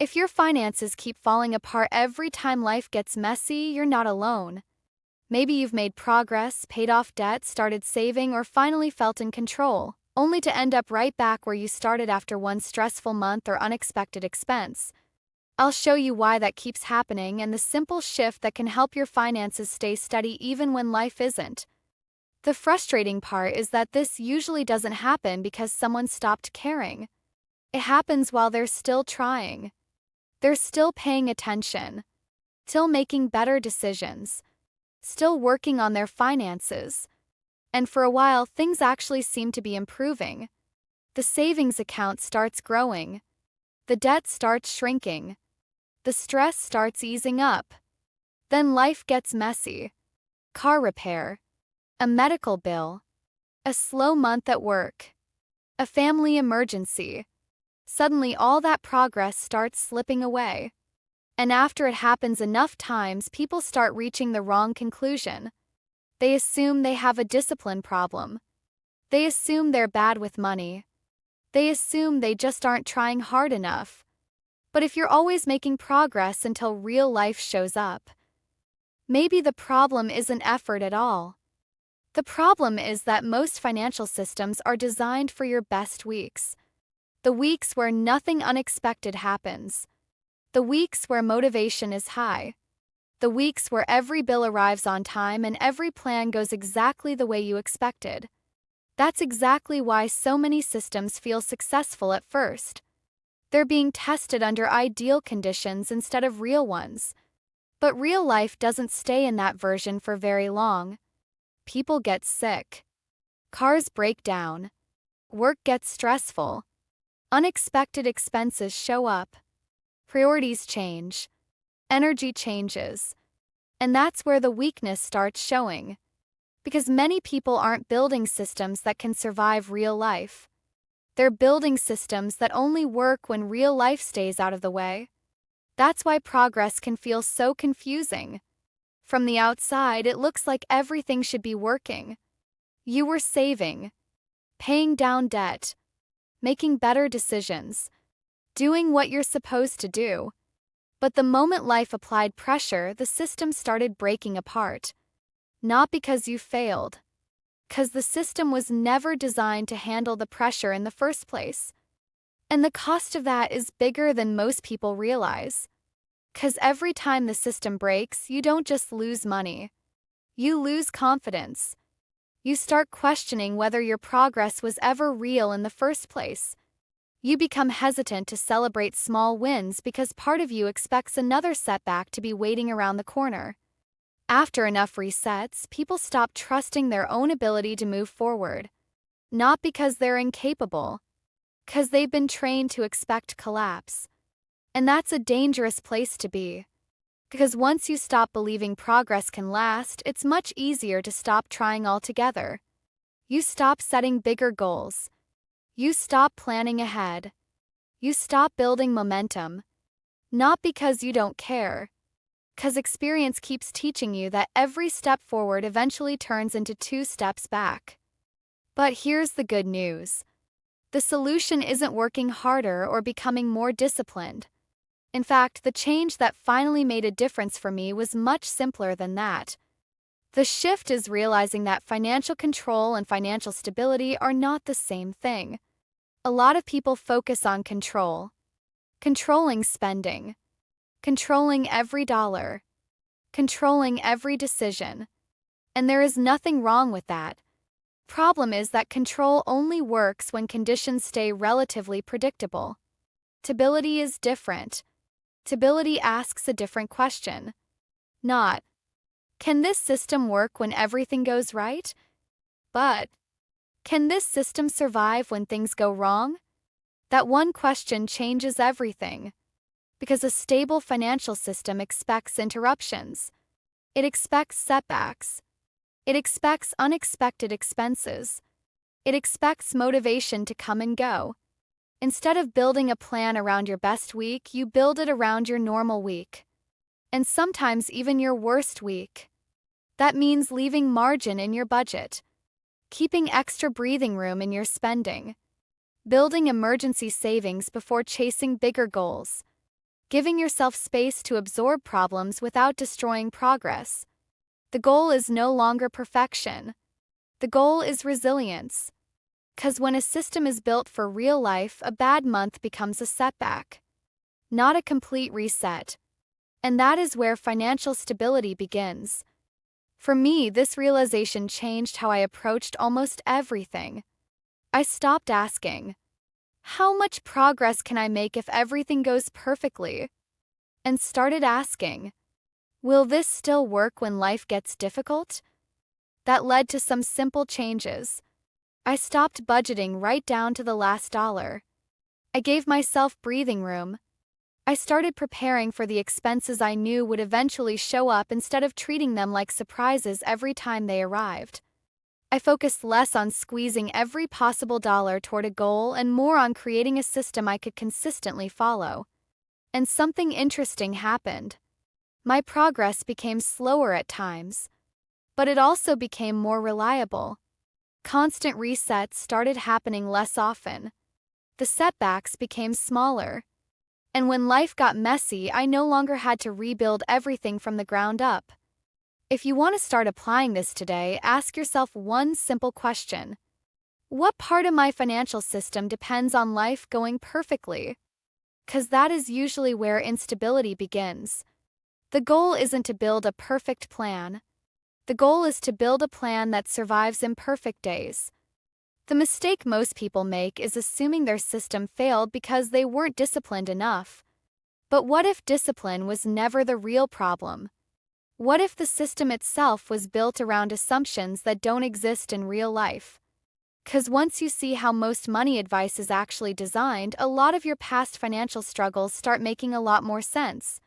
If your finances keep falling apart every time life gets messy, you're not alone. Maybe you've made progress, paid off debt, started saving, or finally felt in control, only to end up right back where you started after one stressful month or unexpected expense. I'll show you why that keeps happening and the simple shift that can help your finances stay steady even when life isn't. The frustrating part is that this usually doesn't happen because someone stopped caring. It happens while they're still trying. They're still paying attention, still making better decisions, still working on their finances. And for a while, things actually seem to be improving. The savings account starts growing. The debt starts shrinking. The stress starts easing up. Then life gets messy. Car repair, a medical bill, a slow month at work, a family emergency. Suddenly all that progress starts slipping away. And after it happens enough times, people start reaching the wrong conclusion. They assume they have a discipline problem. They assume they're bad with money. They assume they just aren't trying hard enough. But if you're always making progress until real life shows up, maybe the problem isn't effort at all. The problem is that most financial systems are designed for your best weeks. The weeks where nothing unexpected happens. The weeks where motivation is high. The weeks where every bill arrives on time and every plan goes exactly the way you expected. That's exactly why so many systems feel successful at first. They're being tested under ideal conditions instead of real ones. But real life doesn't stay in that version for very long. People get sick. Cars break down. Work gets stressful. Unexpected expenses show up. Priorities change. Energy changes. And that's where the weakness starts showing. Because many people aren't building systems that can survive real life. They're building systems that only work when real life stays out of the way. That's why progress can feel so confusing. From the outside, it looks like everything should be working. You were saving, paying down debt, making better decisions, doing what you're supposed to do. But the moment life applied pressure, the system started breaking apart. Not because you failed, because the system was never designed to handle the pressure in the first place. And the cost of that is bigger than most people realize. Because every time the system breaks, you don't just lose money. You lose confidence. You start questioning whether your progress was ever real in the first place. You become hesitant to celebrate small wins because part of you expects another setback to be waiting around the corner. After enough resets, people stop trusting their own ability to move forward. Not because they're incapable, because they've been trained to expect collapse. And that's a dangerous place to be. Because once you stop believing progress can last, it's much easier to stop trying altogether. You stop setting bigger goals. You stop planning ahead. You stop building momentum. Not because you don't care. Because experience keeps teaching you that every step forward eventually turns into 2 steps back. But here's the good news. The solution isn't working harder or becoming more disciplined. In fact, the change that finally made a difference for me was much simpler than that. The shift is realizing that financial control and financial stability are not the same thing. A lot of people focus on control. Controlling spending. Controlling every dollar. Controlling every decision. And there is nothing wrong with that. Problem is that control only works when conditions stay relatively predictable. Stability is different. Stability asks a different question. Not, can this system work when everything goes right? But, can this system survive when things go wrong? That one question changes everything. Because a stable financial system expects interruptions. It expects setbacks. It expects unexpected expenses. It expects motivation to come and go. Instead of building a plan around your best week, you build it around your normal week. And sometimes even your worst week. That means leaving margin in your budget. Keeping extra breathing room in your spending. Building emergency savings before chasing bigger goals. giving yourself space to absorb problems without destroying progress. The goal is no longer perfection. The goal is resilience. Because when a system is built for real life, a bad month becomes a setback, not a complete reset. And that is where financial stability begins. For me, this realization changed how I approached almost everything. I stopped asking, how much progress can I make if everything goes perfectly? And started asking, will this still work when life gets difficult? That led to some simple changes. I stopped budgeting right down to the last dollar. I gave myself breathing room. I started preparing for the expenses I knew would eventually show up instead of treating them like surprises every time they arrived. I focused less on squeezing every possible dollar toward a goal and more on creating a system I could consistently follow. And something interesting happened. My progress became slower at times, but it also became more reliable. Constant resets started happening less often. The setbacks became smaller. And when life got messy, I no longer had to rebuild everything from the ground up. If you want to start applying this today, ask yourself one simple question. What part of my financial system depends on life going perfectly? Because that is usually where instability begins. The goal isn't to build a perfect plan. The goal is to build a plan that survives imperfect days. The mistake most people make is assuming their system failed because they weren't disciplined enough. But what if discipline was never the real problem? What if the system itself was built around assumptions that don't exist in real life? 'Cause once you see how most money advice is actually designed, a lot of your past financial struggles start making a lot more sense.